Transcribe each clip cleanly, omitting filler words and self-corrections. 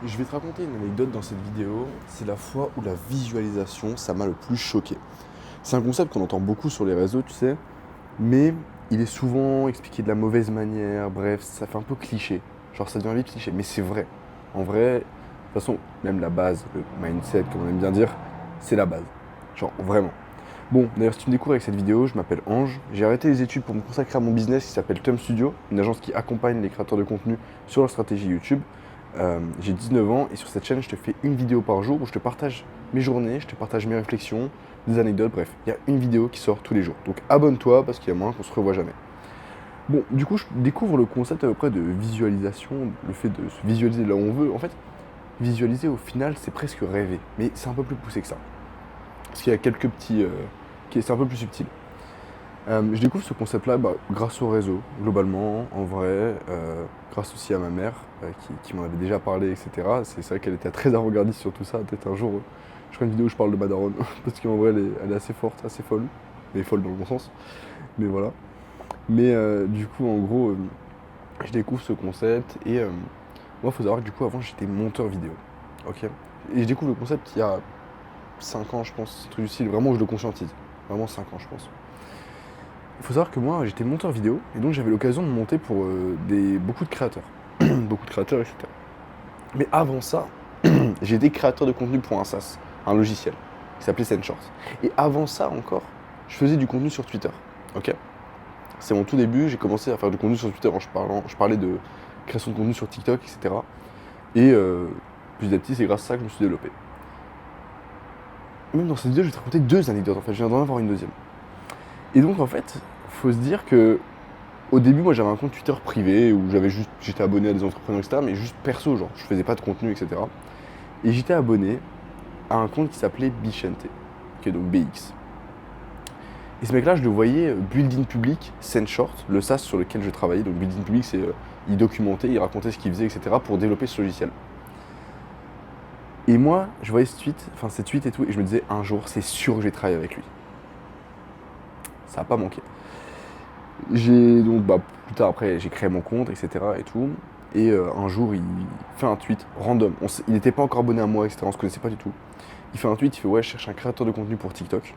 Je vais te raconter une anecdote dans cette vidéo. C'est la fois où la visualisation, ça m'a le plus choqué. C'est un concept qu'on entend beaucoup sur les réseaux, tu sais, mais il est souvent expliqué de la mauvaise manière. Bref, ça fait un peu cliché. Genre, ça devient vite cliché, mais c'est vrai. En vrai, de toute façon, même la base, le mindset, comme on aime bien dire, c'est la base. Genre, vraiment. Bon, d'ailleurs, si tu me découvres avec cette vidéo, je m'appelle Ange. J'ai arrêté les études pour me consacrer à mon business qui s'appelle Thumb Studio, une agence qui accompagne les créateurs de contenu sur leur stratégie YouTube. J'ai 19 ans et sur cette chaîne, je te fais une vidéo par jour où je te partage mes journées, je te partage mes réflexions, des anecdotes, bref, il y a une vidéo qui sort tous les jours. Donc abonne-toi parce qu'il y a moyen qu'on se revoit jamais. Bon, du coup, je découvre le concept à peu près de visualisation, le fait de se visualiser là où on veut. En fait, visualiser au final, c'est presque rêver, mais c'est un peu plus poussé que ça. Parce qu'il y a quelques petits... c'est un peu plus subtil. Je découvre ce concept-là grâce au réseau, globalement, en vrai, grâce aussi à ma mère, qui m'en avait déjà parlé, etc. C'est vrai qu'elle était très avant-gardiste sur tout ça. Peut-être un jour, je ferai une vidéo où je parle de ma daronne, parce qu'en vrai, elle est assez forte, assez folle, mais folle dans le bon sens. Mais voilà. Mais du coup, en gros, je découvre ce concept, et moi, il faut savoir que du coup, avant, j'étais monteur vidéo, ok. Et je découvre le concept il y a 5 ans, je pense, truc du style, vraiment où je le conscientise. Vraiment 5 ans, je pense. Il faut savoir que moi, j'étais monteur vidéo, et donc j'avais l'occasion de monter pour beaucoup de créateurs. Beaucoup de créateurs, etc. Mais avant ça, j'ai été créateur de contenu pour un SaaS, un logiciel, qui s'appelait Sendshort. Et avant ça encore, je faisais du contenu sur Twitter. Ok. C'est mon tout début, j'ai commencé à faire du contenu sur Twitter je parlais de création de contenu sur TikTok, etc. Et petit à petit, c'est grâce à ça que je me suis développé. Même dans cette vidéo, je vais te raconter deux anecdotes en fait, je viens d'en avoir une deuxième. Et donc en fait, faut se dire que au début, moi j'avais un compte Twitter privé où j'étais abonné à des entrepreneurs, etc. Mais juste perso, genre, je faisais pas de contenu, etc. Et j'étais abonné à un compte qui s'appelait Bichente, qui est donc BX. Et ce mec-là, je le voyais build-in public, Sendshort, le SaaS sur lequel je travaillais. Donc build-in public, c'est il documentait, il racontait ce qu'il faisait, etc. pour développer ce logiciel. Et moi, je voyais cette tweet et tout, et je me disais, un jour, c'est sûr que je vais travailler avec lui. Ça n'a pas manqué. J'ai donc, plus tard après, j'ai créé mon compte, etc. et tout. Et un jour, il fait un tweet random. Il n'était pas encore abonné à moi, etc. On se connaissait pas du tout. Il fait un tweet, il fait ouais, je cherche un créateur de contenu pour TikTok.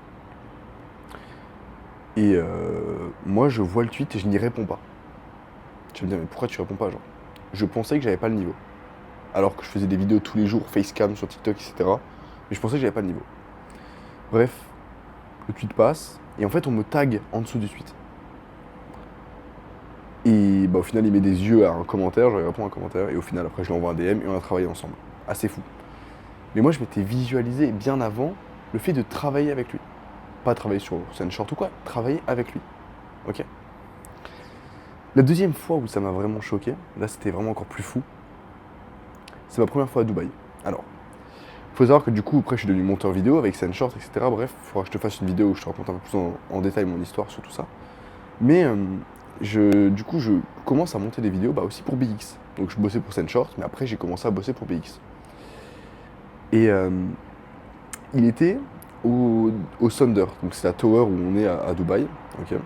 Et moi, je vois le tweet et je n'y réponds pas. Je me dis, mais pourquoi tu réponds pas, genre? Je pensais que j'avais pas le niveau. Alors que je faisais des vidéos tous les jours, facecam sur TikTok, etc. Mais je pensais que j'avais pas le niveau. Bref, le tweet passe. Et en fait, on me tag en dessous du tweet. Et au final, il met des yeux à un commentaire, je lui réponds à un commentaire, et au final, après, je lui envoie un DM et on a travaillé ensemble. Assez fou. Mais moi, je m'étais visualisé bien avant le fait de travailler avec lui. Pas travailler sur Sendshort ou quoi, travailler avec lui. Ok. La deuxième fois où ça m'a vraiment choqué, là, c'était vraiment encore plus fou, c'est ma première fois à Dubaï. Alors, faut savoir que du coup, après, je suis devenu monteur vidéo avec Sendshort, etc. Bref, il faudra que je te fasse une vidéo où je te raconte un peu plus en détail mon histoire sur tout ça. Mais du coup, je commence à monter des vidéos aussi pour BX. Donc je bossais pour Sendshort, mais après j'ai commencé à bosser pour BX. Et il était au Thunder, donc c'est la tower où on est à Dubaï. Okay.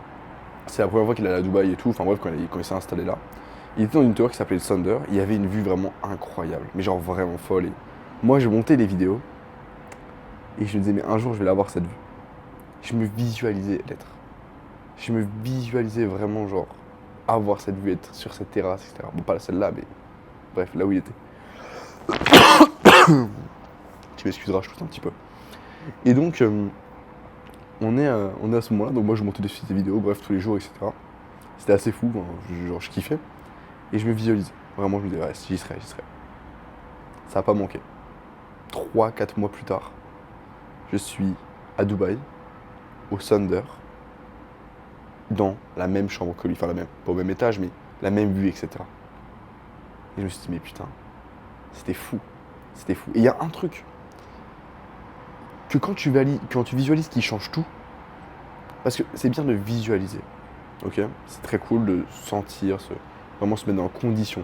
C'est la première fois qu'il allait à Dubaï et tout, enfin bref, quand il s'est installé là. Il était dans une tower qui s'appelait le Thunder, il y avait une vue vraiment incroyable, mais genre vraiment folle. Et moi je montais les vidéos, et je me disais, mais un jour je vais l'avoir cette vue. Je me visualisais l'être. Je me visualisais vraiment genre avoir cette vue, être sur cette terrasse, etc. Bon, pas celle-là, mais bref, là où il était. Tu m'excuseras, je tousse un petit peu. Et donc, on est à ce moment-là, donc moi je montais des vidéos, bref, tous les jours, etc. C'était assez fou, genre je kiffais. Et je me visualisais. Vraiment, je me disais, ouais, j'y serai, j'y serai. Ça n'a pas manqué. 3, 4 mois plus tard, je suis à Dubaï, au Thunder, dans la même chambre que lui, enfin la même, pas au même étage, mais la même vue, etc. Et je me suis dit, mais putain, c'était fou. C'était fou. Et il y a un truc que quand tu visualises qui change tout, parce que c'est bien de visualiser, ok. C'est très cool de sentir, vraiment se mettre dans la condition.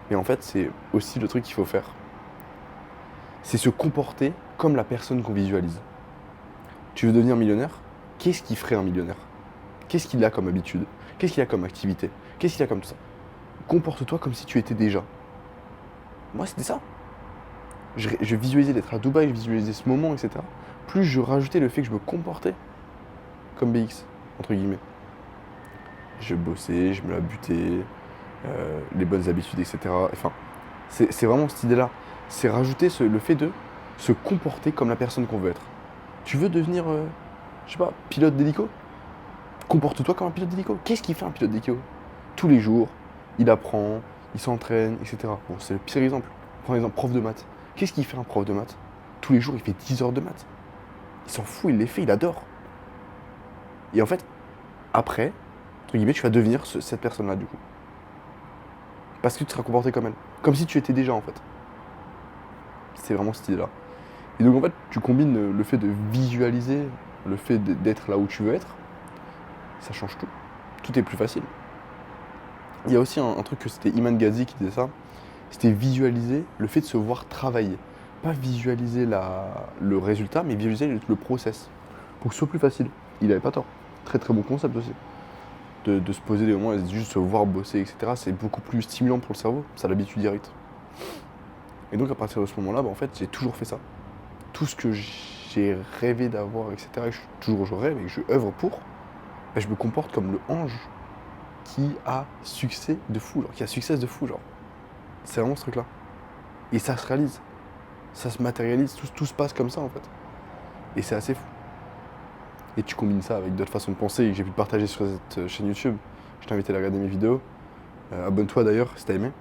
Mais en fait, c'est aussi le truc qu'il faut faire. C'est se comporter comme la personne qu'on visualise. Tu veux devenir millionnaire? Qu'est-ce qui ferait un millionnaire? Qu'est-ce qu'il a comme habitude? Qu'est-ce qu'il a comme activité? Qu'est-ce qu'il a comme tout ça? Comporte-toi comme si tu étais déjà. Moi, c'était ça. Je visualisais d'être à Dubaï, je visualisais ce moment, etc. Plus je rajoutais le fait que je me comportais comme BX, entre guillemets. Je bossais, je me la butais, les bonnes habitudes, etc. Enfin, c'est vraiment cette idée-là. C'est rajouter le fait de se comporter comme la personne qu'on veut être. Tu veux devenir, je sais pas, pilote d'hélico? Comporte-toi comme un pilote d'hélico. Qu'est-ce qu'il fait un pilote d'hélico? Tous les jours, il apprend, il s'entraîne, etc. Bon, c'est le pire exemple. Prends l'exemple prof de maths. Qu'est-ce qu'il fait un prof de maths? Tous les jours, il fait 10 heures de maths. Il s'en fout, il les fait, il adore. Et en fait, après, entre guillemets, tu vas devenir cette personne-là, du coup. Parce que tu seras comporté comme elle. Comme si tu étais déjà, en fait. C'est vraiment cette idée-là. Et donc, en fait, tu combines le fait de visualiser, le fait d'être là où tu veux être, ça change tout. Tout est plus facile. Il y a aussi un truc que c'était Iman Ghazi qui disait ça, c'était visualiser le fait de se voir travailler. Pas visualiser le résultat, mais visualiser le process. Pour que ce soit plus facile. Il avait pas tort. Très très bon concept aussi. De se poser des moments et juste se voir bosser, etc. C'est beaucoup plus stimulant pour le cerveau. Ça l'habitue direct. Et donc à partir de ce moment-là, en fait, j'ai toujours fait ça. Tout ce que j'ai rêvé d'avoir, etc. Et je rêve et que je œuvre pour, je me comporte comme le ange qui a succès de fou, genre, qui a succès de fou, genre. C'est vraiment ce truc-là. Et ça se réalise. Ça se matérialise, tout se passe comme ça en fait. Et c'est assez fou. Et tu combines ça avec d'autres façons de penser que j'ai pu te partager sur cette chaîne YouTube. Je t'invite à aller regarder mes vidéos. Abonne-toi d'ailleurs si t'as aimé.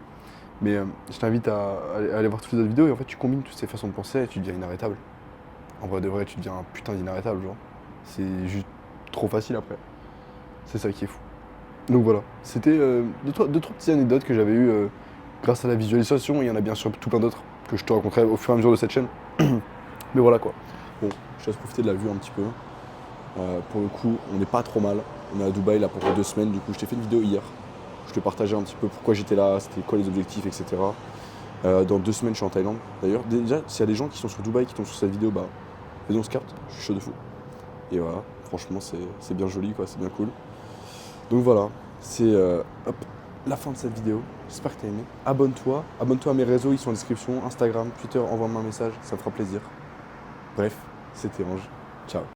Mais je t'invite à aller voir toutes les autres vidéos et en fait tu combines toutes ces façons de penser et tu deviens inarrêtable. En vrai de vrai, tu deviens un putain d'inarrêtable, genre. C'est juste trop facile après. C'est ça qui est fou. Donc voilà, c'était deux, trois petites anecdotes que j'avais eues grâce à la visualisation. Il y en a bien sûr tout plein d'autres que je te raconterai au fur et à mesure de cette chaîne. Mais voilà quoi. Bon, je te laisse profiter de la vue un petit peu. Pour le coup, on n'est pas trop mal. On est à Dubaï là pour 2 semaines. Du coup, je t'ai fait une vidéo hier. Je te partageais un petit peu pourquoi j'étais là, c'était quoi les objectifs, etc. Dans 2 semaines, je suis en Thaïlande. D'ailleurs, déjà, s'il y a des gens qui sont sur Dubaï qui tombent sur cette vidéo, vas-y, on se capte. Je suis chaud de fou. Et voilà, franchement, c'est bien joli, quoi. C'est bien cool. Donc voilà, c'est la fin de cette vidéo. J'espère que t'as aimé. Abonne-toi à mes réseaux, ils sont en description. Instagram, Twitter, envoie-moi un message, ça me fera plaisir. Bref, c'était Ange. Ciao.